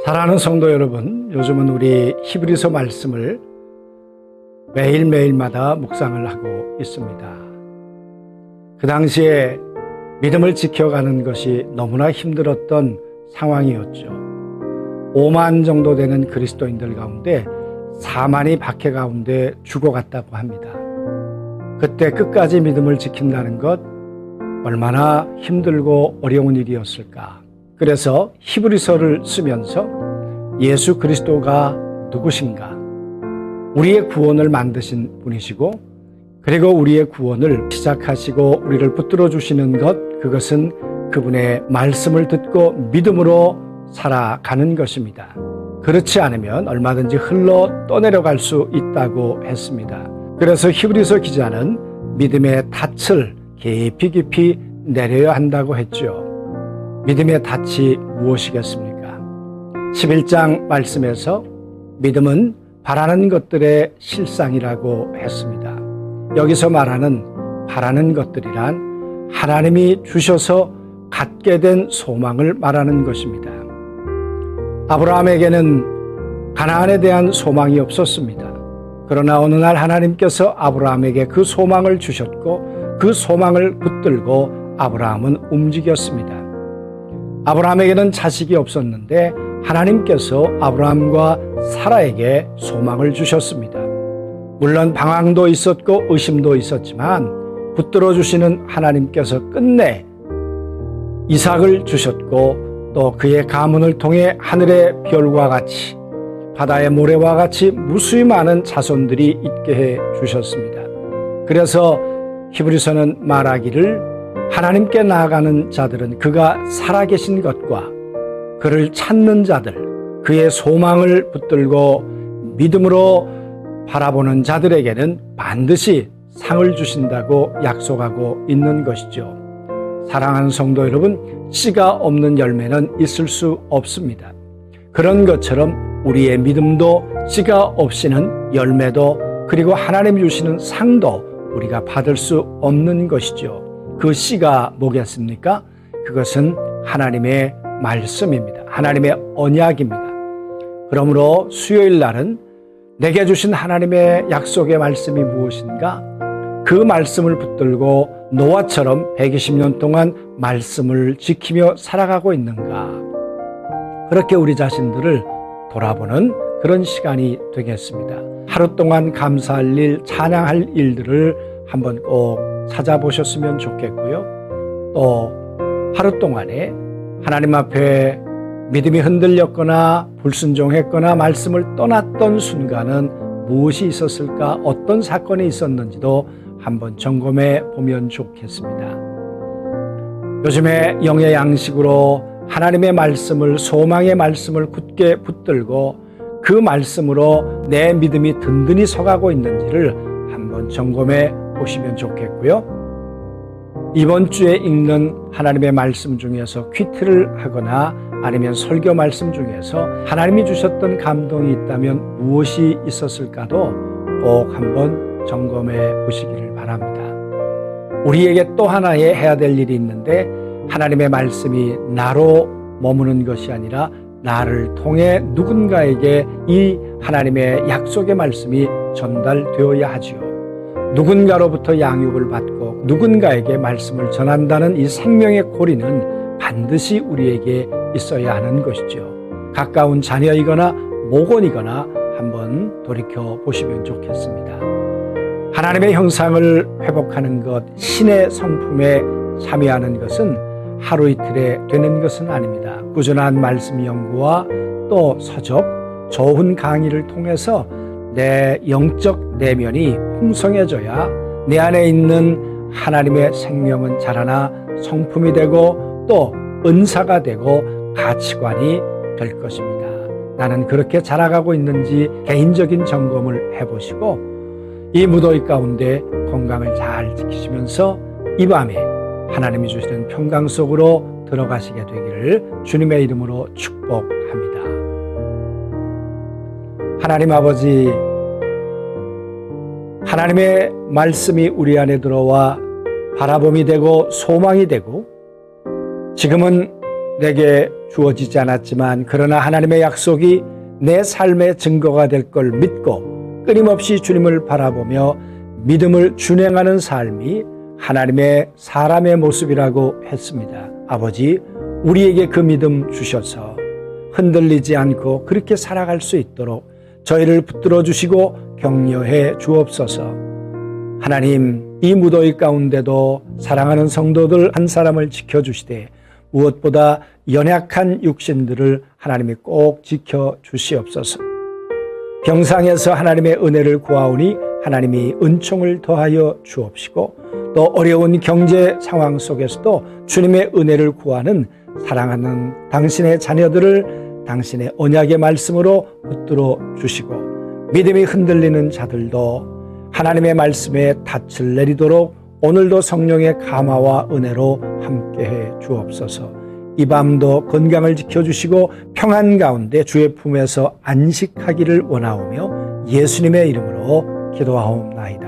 사랑하는 성도 여러분, 요즘은 우리 히브리서 말씀을 매일매일마다 묵상을 하고 있습니다. 그 당시에 믿음을 지켜가는 것이 너무나 힘들었던 상황이었죠. 5만 정도 되는 그리스도인들 가운데 4만이 박해 가운데 죽어갔다고 합니다. 그때 끝까지 믿음을 지킨다는 것 얼마나 힘들고 어려운 일이었을까. 그래서 히브리서를 쓰면서 예수 그리스도가 누구신가, 우리의 구원을 만드신 분이시고 그리고 우리의 구원을 시작하시고 우리를 붙들어 주시는 것, 그것은 그분의 말씀을 듣고 믿음으로 살아가는 것입니다. 그렇지 않으면 얼마든지 흘러 떠내려갈 수 있다고 했습니다. 그래서 히브리서 기자는 믿음의 닻을 깊이 내려야 한다고 했죠. 믿음의 닻이 무엇이겠습니까? 11장 말씀에서 믿음은 바라는 것들의 실상이라고 했습니다. 여기서 말하는 바라는 것들이란 하나님이 주셔서 갖게 된 소망을 말하는 것입니다. 아브라함에게는 가나안에 대한 소망이 없었습니다. 그러나 어느 날 하나님께서 아브라함에게 그 소망을 주셨고 그 소망을 붙들고 아브라함은 움직였습니다. 아브라함에게는 자식이 없었는데 하나님께서 아브라함과 사라에게 소망을 주셨습니다. 물론 방황도 있었고 의심도 있었지만 붙들어 주시는 하나님께서 끝내 이삭을 주셨고 또 그의 가문을 통해 하늘의 별과 같이 바다의 모래와 같이 무수히 많은 자손들이 있게 해 주셨습니다. 그래서 히브리서는 말하기를 하나님께 나아가는 자들은 그가 살아계신 것과 그를 찾는 자들, 그의 소망을 붙들고 믿음으로 바라보는 자들에게는 반드시 상을 주신다고 약속하고 있는 것이죠. 사랑하는 성도 여러분, 씨가 없는 열매는 있을 수 없습니다. 그런 것처럼 우리의 믿음도 씨가 없이는 열매도 그리고 하나님이 주시는 상도 우리가 받을 수 없는 것이죠. 그 씨가 뭐겠습니까? 그것은 하나님의 말씀입니다. 하나님의 언약입니다. 그러므로 수요일 날은 내게 주신 하나님의 약속의 말씀이 무엇인가? 그 말씀을 붙들고 노아처럼 120년 동안 말씀을 지키며 살아가고 있는가? 그렇게 우리 자신들을 돌아보는 그런 시간이 되겠습니다. 하루 동안 감사할 일, 찬양할 일들을 한번 꼭 찾아보셨으면 좋겠고요. 또 하루 동안에 하나님 앞에 믿음이 흔들렸거나 불순종했거나 말씀을 떠났던 순간은 무엇이 있었을까, 어떤 사건이 있었는지도 한번 점검해 보면 좋겠습니다. 요즘에 영의 양식으로 하나님의 말씀을, 소망의 말씀을 굳게 붙들고 그 말씀으로 내 믿음이 든든히 서가고 있는지를 한번 점검해 보시면 좋겠고요. 이번 주에 읽는 하나님의 말씀 중에서 퀴트를 하거나 아니면 설교 말씀 중에서 하나님이 주셨던 감동이 있다면 무엇이 있었을까도 꼭 한번 점검해 보시기를 바랍니다. 우리에게 또 하나의 해야 될 일이 있는데 하나님의 말씀이 나로 머무는 것이 아니라 나를 통해 누군가에게 이 하나님의 약속의 말씀이 전달되어야 하지요. 누군가로부터 양육을 받고 누군가에게 말씀을 전한다는 이 생명의 고리는 반드시 우리에게 있어야 하는 것이죠. 가까운 자녀이거나 모곤이거나 한번 돌이켜 보시면 좋겠습니다. 하나님의 형상을 회복하는 것, 신의 성품에 참여하는 것은 하루 이틀에 되는 것은 아닙니다. 꾸준한 말씀 연구와 또 서적, 좋은 강의를 통해서 내 영적 내면이 풍성해져야 내 안에 있는 하나님의 생명은 자라나 성품이 되고 또 은사가 되고 가치관이 될 것입니다. 나는 그렇게 자라가고 있는지 개인적인 점검을 해보시고 이 무더위 가운데 건강을 잘 지키시면서 이 밤에 하나님이 주시는 평강 속으로 들어가시게 되기를 주님의 이름으로 축복합니다. 하나님 아버지, 하나님의 말씀이 우리 안에 들어와 바라봄이 되고 소망이 되고 지금은 내게 주어지지 않았지만 그러나 하나님의 약속이 내 삶의 증거가 될 걸 믿고 끊임없이 주님을 바라보며 믿음을 준행하는 삶이 하나님의 사람의 모습이라고 했습니다. 아버지, 우리에게 그 믿음 주셔서 흔들리지 않고 그렇게 살아갈 수 있도록 저희를 붙들어 주시고 격려해 주옵소서. 하나님, 이 무더위 가운데도 사랑하는 성도들 한 사람을 지켜주시되 무엇보다 연약한 육신들을 하나님이 꼭 지켜주시옵소서. 병상에서 하나님의 은혜를 구하오니 하나님이 은총을 더하여 주옵시고 또 어려운 경제 상황 속에서도 주님의 은혜를 구하는 사랑하는 당신의 자녀들을 당신의 언약의 말씀으로 붙들어 주시고 믿음이 흔들리는 자들도 하나님의 말씀에 닻을 내리도록 오늘도 성령의 감화와 은혜로 함께해 주옵소서. 이 밤도 건강을 지켜주시고 평안 가운데 주의 품에서 안식하기를 원하오며 예수님의 이름으로 기도하옵나이다.